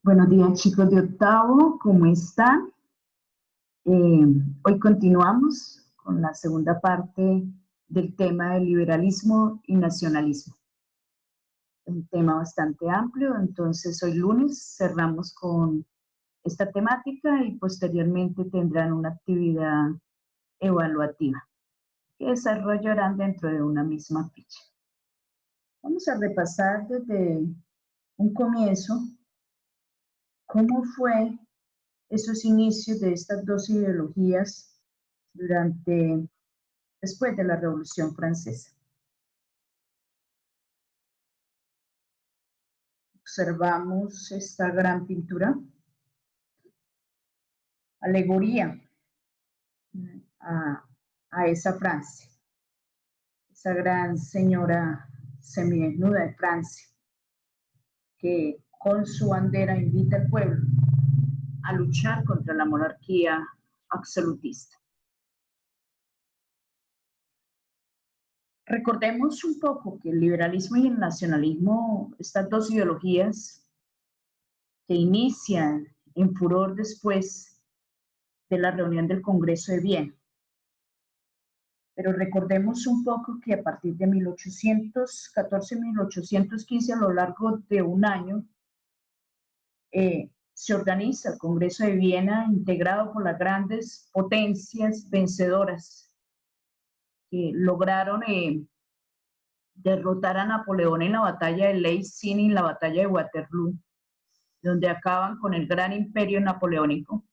Buenos días, chicos de octavo, ¿cómo están? Hoy continuamos con la segunda parte del tema del liberalismo y nacionalismo. Un tema bastante amplio, entonces hoy lunes cerramos con esta temática y posteriormente tendrán una actividad evaluativa que desarrollarán dentro de una misma ficha. Vamos a repasar desde un comienzo cómo fue esos inicios de estas dos ideologías después de la Revolución Francesa. Observamos esta gran pintura, alegoría a esa Francia, esa gran señora semidesnuda de Francia, que con su bandera invita al pueblo a luchar contra la monarquía absolutista. Recordemos un poco que el liberalismo y el nacionalismo, estas dos ideologías que inician en furor después de la reunión del Congreso de Viena. Pero recordemos un poco que a partir de 1814-1815, a lo largo de un año, se organiza el Congreso de Viena, integrado por las grandes potencias vencedoras que lograron derrotar a Napoleón en la batalla de Leysin y en la batalla de Waterloo, donde acaban con el gran imperio napoleónico.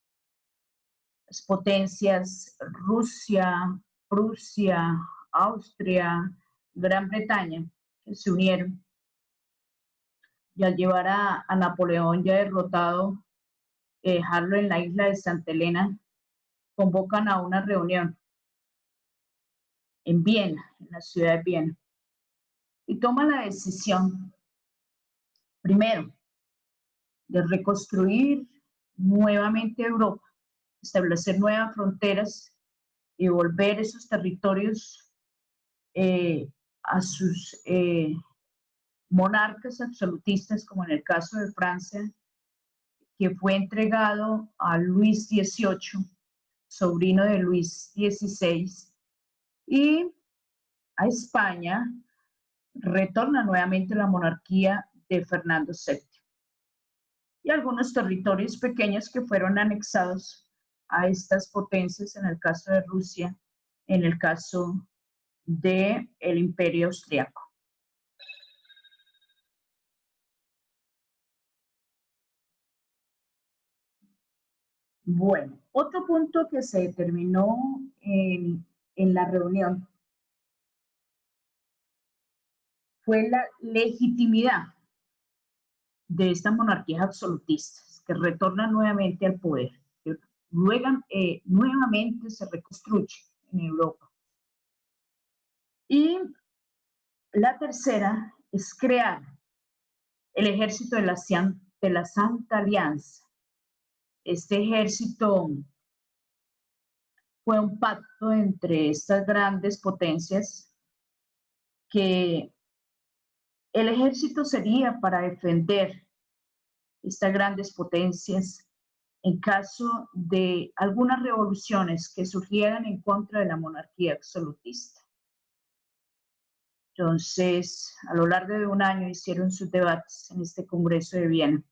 Las potencias Rusia, Prusia, Austria, Gran Bretaña, que se unieron y al llevar a Napoleón ya derrotado, dejarlo en la isla de Santa Elena, convocan a una reunión en Viena, en la ciudad de Viena, y toman la decisión, primero, de reconstruir nuevamente Europa, establecer nuevas fronteras y volver esos territorios a sus monarcas absolutistas, como en el caso de Francia, que fue entregado a Luis XVIII, sobrino de Luis XVI, y a España retorna nuevamente la monarquía de Fernando VII. Y algunos territorios pequeños que fueron anexados a estas potencias, en el caso de Rusia, en el caso del Imperio Austriaco. Bueno, otro punto que se determinó en la reunión fue la legitimidad de estas monarquías absolutistas que retornan nuevamente al poder, que nuevamente se reconstruye en Europa. Y la tercera es crear el ejército de la Santa Alianza. Este ejército fue un pacto entre estas grandes potencias que el ejército sería para defender estas grandes potencias en caso de algunas revoluciones que surgieran en contra de la monarquía absolutista. Entonces, a lo largo de un año hicieron sus debates en este Congreso de Viena.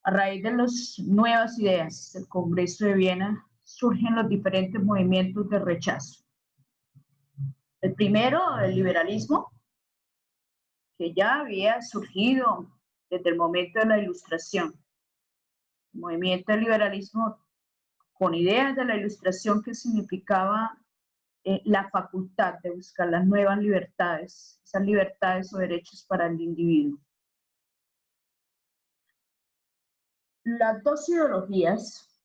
A raíz de las nuevas ideas del Congreso de Viena, surgen los diferentes movimientos de rechazo. El primero, el liberalismo, que ya había surgido desde el momento de la Ilustración. El movimiento del liberalismo con ideas de la Ilustración que significaba la facultad de buscar las nuevas libertades, esas libertades o derechos para el individuo. Las dos ideologías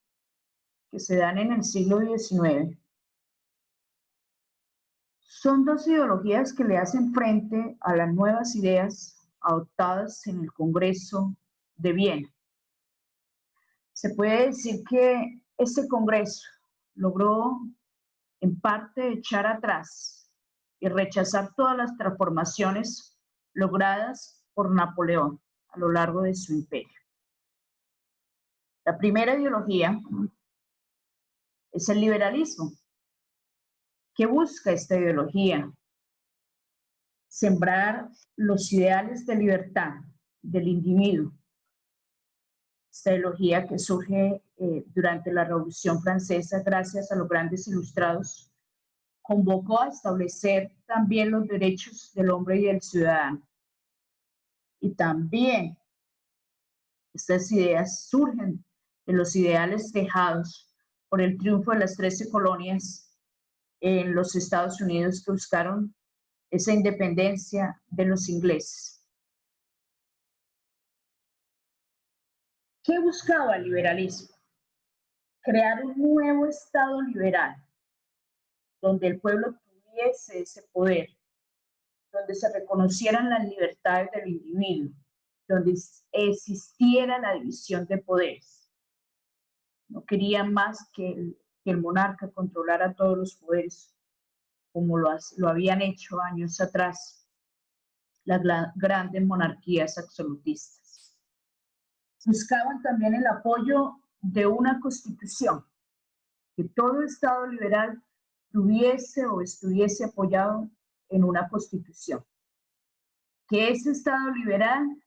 que se dan en el siglo XIX son dos ideologías que le hacen frente a las nuevas ideas adoptadas en el Congreso de Viena. Se puede decir que este Congreso logró en parte echar atrás y rechazar todas las transformaciones logradas por Napoleón a lo largo de su imperio. La primera ideología es el liberalismo. ¿Qué busca esta ideología? Sembrar los ideales de libertad del individuo. Esta ideología que surge durante la Revolución Francesa gracias a los grandes ilustrados, convocó a establecer también los derechos del hombre y del ciudadano. Y también estas ideas surgen de los ideales dejados por el triunfo de las 13 colonias en los Estados Unidos que buscaron esa independencia de los ingleses. ¿Qué buscaba el liberalismo? Crear un nuevo Estado liberal, donde el pueblo tuviese ese poder, donde se reconocieran las libertades del individuo, donde existiera la división de poderes. No querían más que el monarca controlara todos los poderes, como lo habían hecho años atrás las grandes monarquías absolutistas. Buscaban también el apoyo de una constitución, que todo Estado liberal tuviese o estuviese apoyado en una constitución. Que ese Estado liberal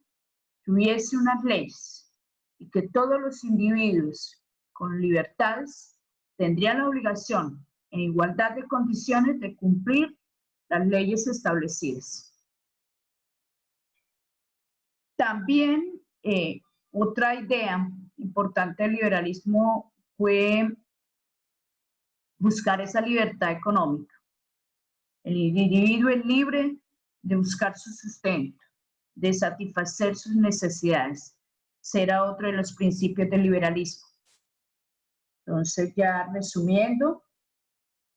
tuviese unas leyes y que todos los individuos con libertades tendrían la obligación, en igualdad de condiciones, de cumplir las leyes establecidas. También otra idea importante del liberalismo fue buscar esa libertad económica. El individuo es libre de buscar su sustento, de satisfacer sus necesidades. Será otro de los principios del liberalismo. Entonces, ya resumiendo,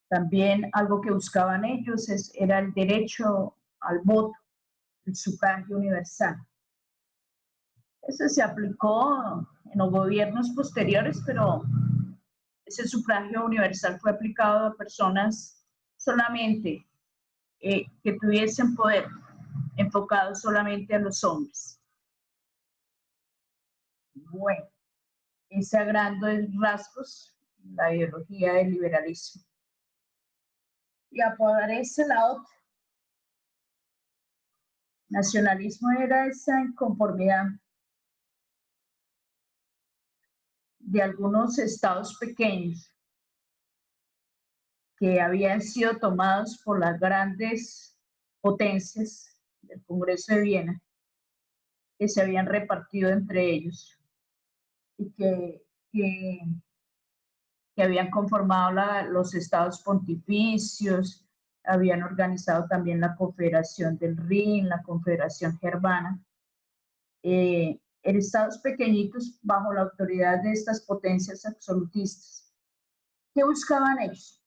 también algo que buscaban ellos era el derecho al voto, el sufragio universal. Eso se aplicó en los gobiernos posteriores, pero ese sufragio universal fue aplicado a personas solamente que tuviesen poder, enfocado solamente a los hombres. Bueno, ese a grandes rasgos la ideología del liberalismo. Y aparece la otra. Nacionalismo era esa inconformidad de algunos estados pequeños que habían sido tomados por las grandes potencias del Congreso de Viena, que se habían repartido entre ellos y que habían conformado los estados pontificios, habían organizado también la Confederación del Rin, la Confederación Germana. En estados pequeñitos bajo la autoridad de estas potencias absolutistas. ¿Qué buscaban ellos?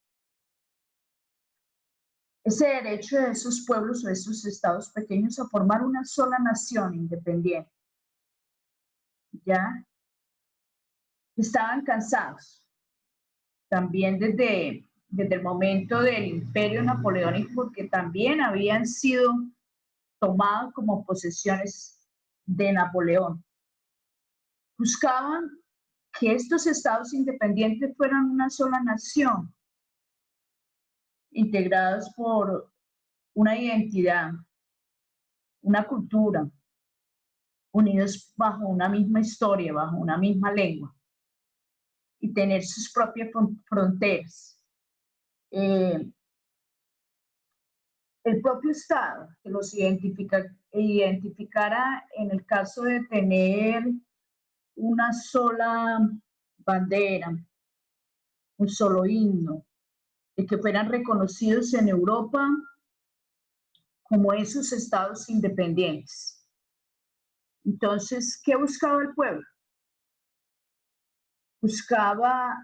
Ese derecho de esos pueblos o esos estados pequeños a formar una sola nación independiente. Ya estaban cansados. También desde el momento del imperio napoleónico, porque también habían sido tomados como posesiones de Napoleón. Buscaban que estos estados independientes fueran una sola nación, integrados por una identidad, una cultura, unidos bajo una misma historia, bajo una misma lengua, y tener sus propias fronteras. El propio Estado que los identificara en el caso de tener una sola bandera, un solo himno, de que fueran reconocidos en Europa como esos estados independientes. Entonces, ¿qué buscaba el pueblo? Buscaba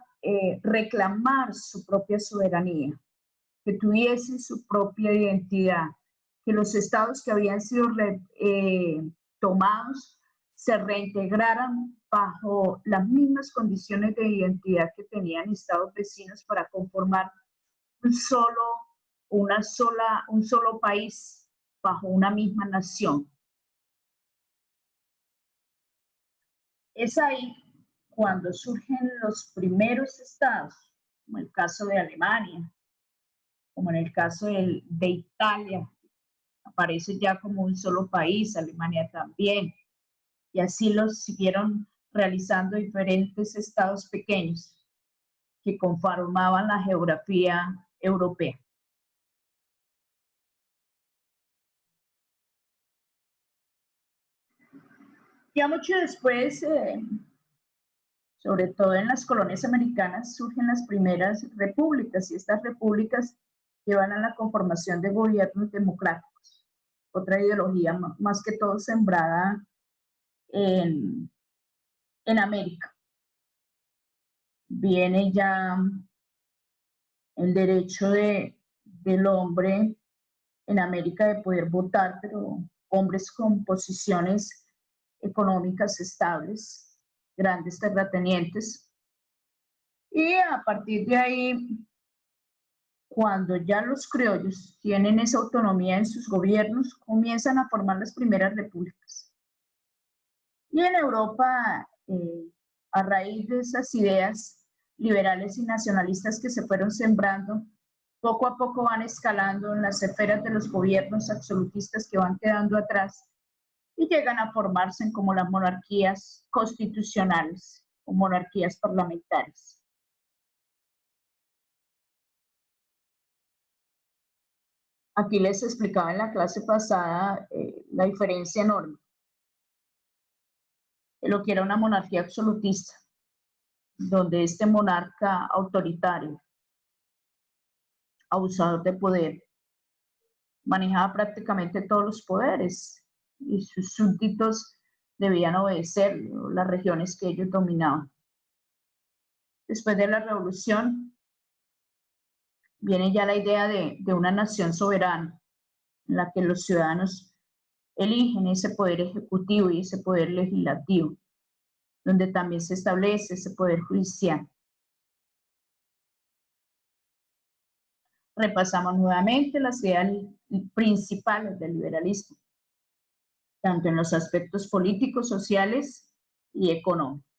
reclamar su propia soberanía, que tuviesen su propia identidad, que los estados que habían sido tomados se reintegraran bajo las mismas condiciones de identidad que tenían estados vecinos para conformar un solo país bajo una misma nación. Es ahí cuando surgen los primeros estados, como el caso de Alemania, como en el caso de Italia, aparece ya como un solo país, Alemania también, y así los siguieron realizando diferentes estados pequeños que conformaban la geografía europea. Ya mucho después, sobre todo en las colonias americanas, surgen las primeras repúblicas y estas repúblicas llevan a la conformación de gobiernos democráticos. Otra ideología más que todo sembrada en América. Viene ya el derecho del hombre en América de poder votar, pero hombres con posiciones económicas estables, grandes terratenientes. Y a partir de ahí, cuando ya los criollos tienen esa autonomía en sus gobiernos, comienzan a formar las primeras repúblicas. Y en Europa, a raíz de esas ideas liberales y nacionalistas que se fueron sembrando, poco a poco van escalando en las esferas de los gobiernos absolutistas que van quedando atrás y llegan a formarse como las monarquías constitucionales o monarquías parlamentarias. Aquí les explicaba en la clase pasada la diferencia enorme de lo que era una monarquía absolutista, donde este monarca autoritario, abusador de poder, manejaba prácticamente todos los poderes y sus súbditos debían obedecer las regiones que ellos dominaban. Después de la revolución, viene ya la idea de una nación soberana, en la que los ciudadanos eligen ese poder ejecutivo y ese poder legislativo, donde también se establece ese poder judicial. Repasamos nuevamente las ideas principales del liberalismo, tanto en los aspectos políticos, sociales y económicos.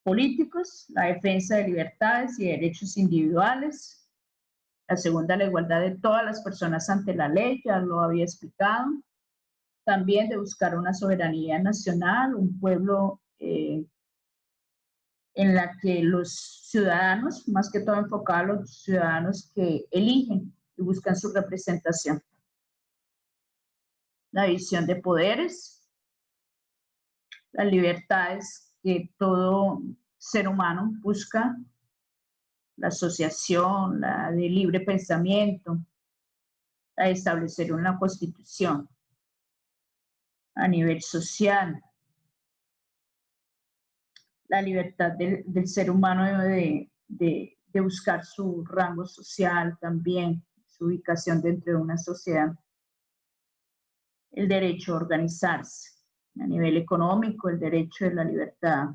Políticos, la defensa de libertades y derechos individuales. La segunda, la igualdad de todas las personas ante la ley, ya lo había explicado. También de buscar una soberanía nacional, un pueblo en la que los ciudadanos, más que todo enfocado a los ciudadanos que eligen y buscan su representación. La división de poderes, las libertades que todo ser humano busca, la asociación, la de libre pensamiento, la de establecer una constitución a nivel social, la libertad del ser humano de buscar su rango social también, su ubicación dentro de una sociedad, el derecho a organizarse a nivel económico, el derecho de la libertad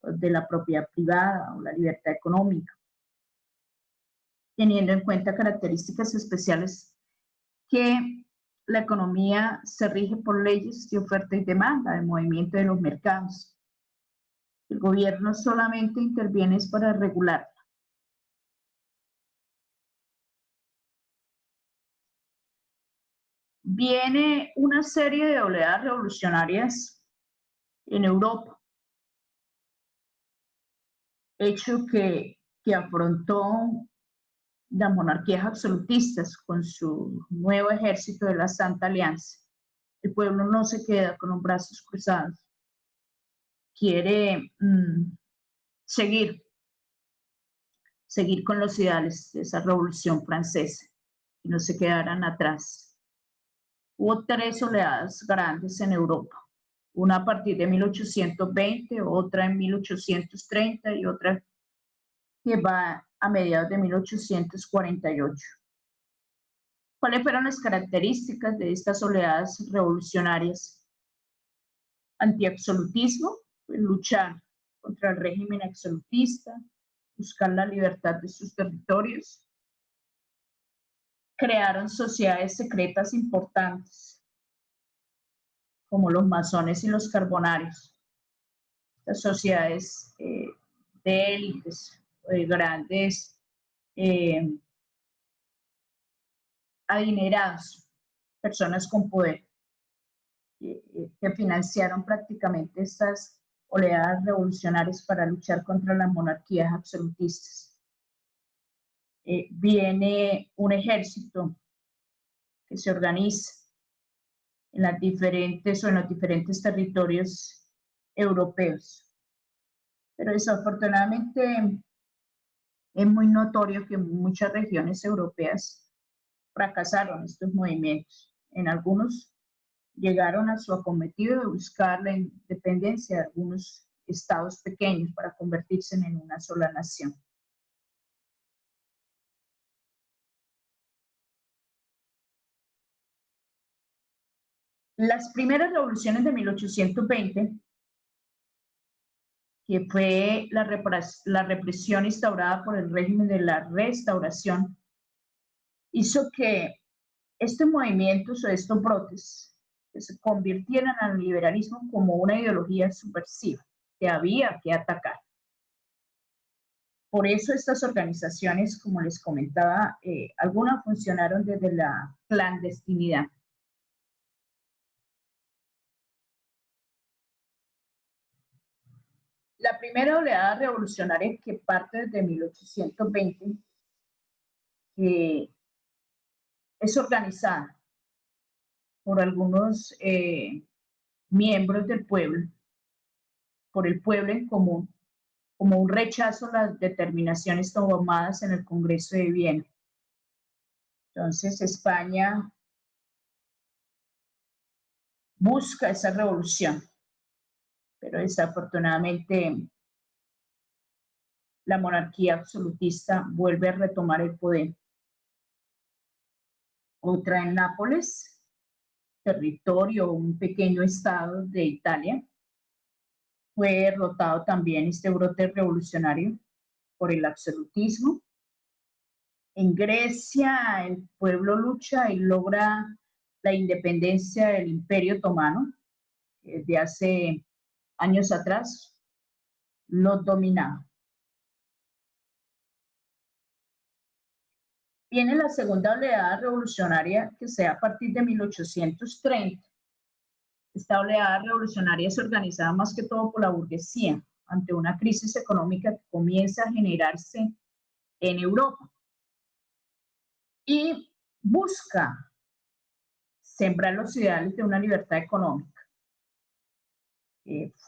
de la propiedad privada o la libertad económica, teniendo en cuenta características especiales que la economía se rige por leyes de oferta y demanda, de movimiento de los mercados. El gobierno solamente interviene para regularla. Viene una serie de oleadas revolucionarias en Europa, hecho que afrontó las monarquías absolutistas con su nuevo ejército de la Santa Alianza. El pueblo no se queda con los brazos cruzados, quiere seguir con los ideales de esa revolución francesa, que no se quedaran atrás. Hubo tres oleadas grandes en Europa, una a partir de 1820, otra en 1830 y otra que va a mediados de 1848. ¿Cuáles fueron las características de estas oleadas revolucionarias? Antiabsolutismo, luchar contra el régimen absolutista, buscar la libertad de sus territorios. Crearon sociedades secretas importantes, como los masones y los carbonarios, las sociedades de élites, de grandes adinerados, personas con poder, que financiaron prácticamente estas oleadas revolucionarias para luchar contra las monarquías absolutistas. Viene un ejército que se organiza en los diferentes territorios europeos. Pero desafortunadamente es muy notorio que muchas regiones europeas fracasaron estos movimientos. En algunos llegaron a su acometido de buscar la independencia de algunos estados pequeños para convertirse en una sola nación. Las primeras revoluciones de 1820, que fue la represión instaurada por el régimen de la Restauración, hizo que estos movimientos o estos brotes que se convirtieran al liberalismo como una ideología subversiva que había que atacar. Por eso estas organizaciones, como les comentaba, algunas funcionaron desde la clandestinidad. La primera oleada revolucionaria, que parte desde 1820, es organizada por algunos miembros del pueblo, por el pueblo en común, como un rechazo a las determinaciones tomadas en el Congreso de Viena. Entonces, España busca esa revolución, pero desafortunadamente la monarquía absolutista vuelve a retomar el poder. Otra en Nápoles, territorio, un pequeño estado de Italia, fue derrotado también este brote revolucionario por el absolutismo. En Grecia, el pueblo lucha y logra la independencia del Imperio Otomano, que desde hace años atrás los dominaba. Viene la segunda oleada revolucionaria, que se da a partir de 1830. Esta oleada revolucionaria es organizada más que todo por la burguesía, ante una crisis económica que comienza a generarse en Europa. Y busca sembrar los ideales de una libertad económica.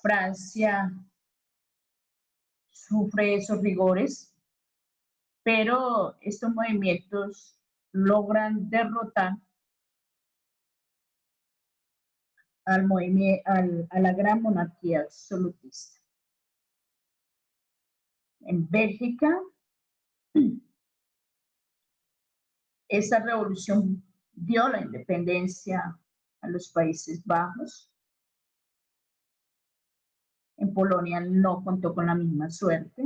Francia sufre esos rigores, pero estos movimientos logran derrotar a la gran monarquía absolutista. En Bélgica, esa revolución dio la independencia a los Países Bajos. En Polonia no contó con la misma suerte.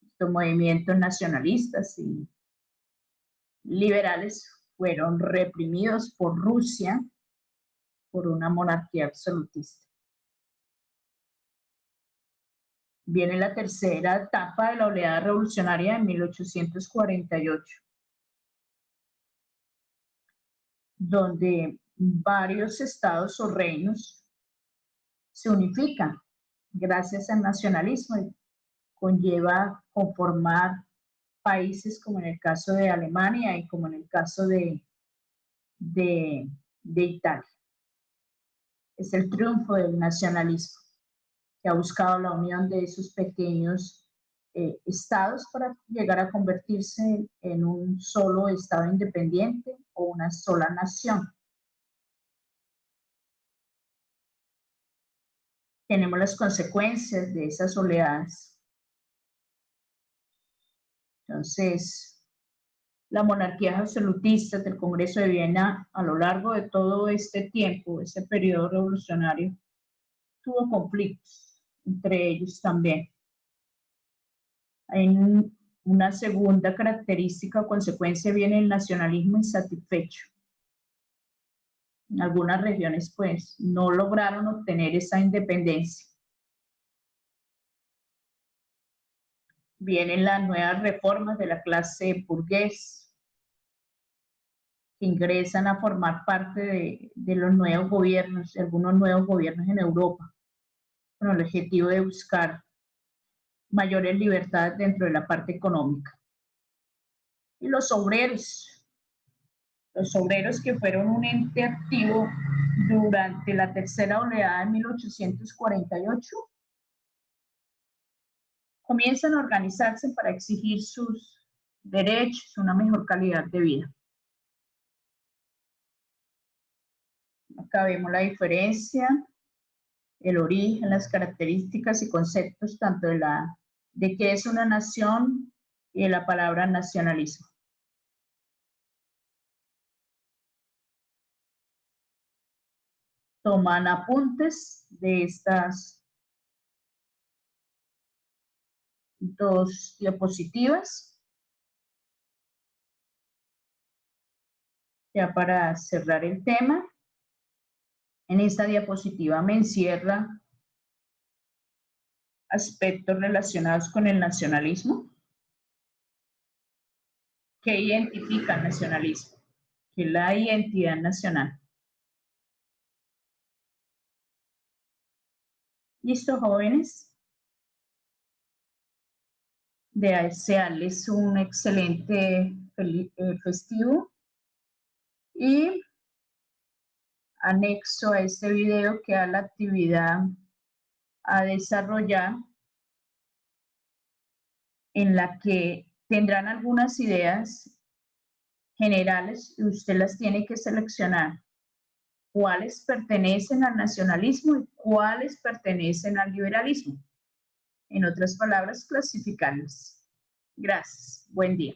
Estos movimientos nacionalistas y liberales fueron reprimidos por Rusia por una monarquía absolutista. Viene la tercera etapa de la oleada revolucionaria en 1848, donde varios estados o reinos se unifican gracias al nacionalismo y conlleva conformar países como en el caso de Alemania y como en el caso de Italia. Es el triunfo del nacionalismo, que ha buscado la unión de esos pequeños estados para llegar a convertirse en un solo estado independiente o una sola nación. Tenemos las consecuencias de esas oleadas. Entonces, la monarquía absolutista del Congreso de Viena, a lo largo de todo este tiempo, ese periodo revolucionario, tuvo conflictos entre ellos también. Hay una segunda característica o consecuencia, viene el nacionalismo insatisfecho. En algunas regiones, pues, no lograron obtener esa independencia. Vienen las nuevas reformas de la clase burgués que ingresan a formar parte de los nuevos gobiernos, de algunos nuevos gobiernos en Europa, con el objetivo de buscar mayores libertades dentro de la parte económica. Y los obreros que fueron un ente activo durante la tercera oleada de 1848, comienzan a organizarse para exigir sus derechos, una mejor calidad de vida. Acá vemos la diferencia, el origen, las características y conceptos tanto de qué es una nación y de la palabra nacionalismo. Toman apuntes de estas dos diapositivas. Ya para cerrar el tema, en esta diapositiva me encierra aspectos relacionados con el nacionalismo. ¿Qué identifica el nacionalismo? ¿Qué es la identidad nacional? ¿Listo, jóvenes? Desearles un excelente festivo y anexo a este video queda la actividad a desarrollar en la que tendrán algunas ideas generales y usted las tiene que seleccionar. ¿Cuáles pertenecen al nacionalismo y cuáles pertenecen al liberalismo? En otras palabras, clasificarlas. Gracias. Buen día.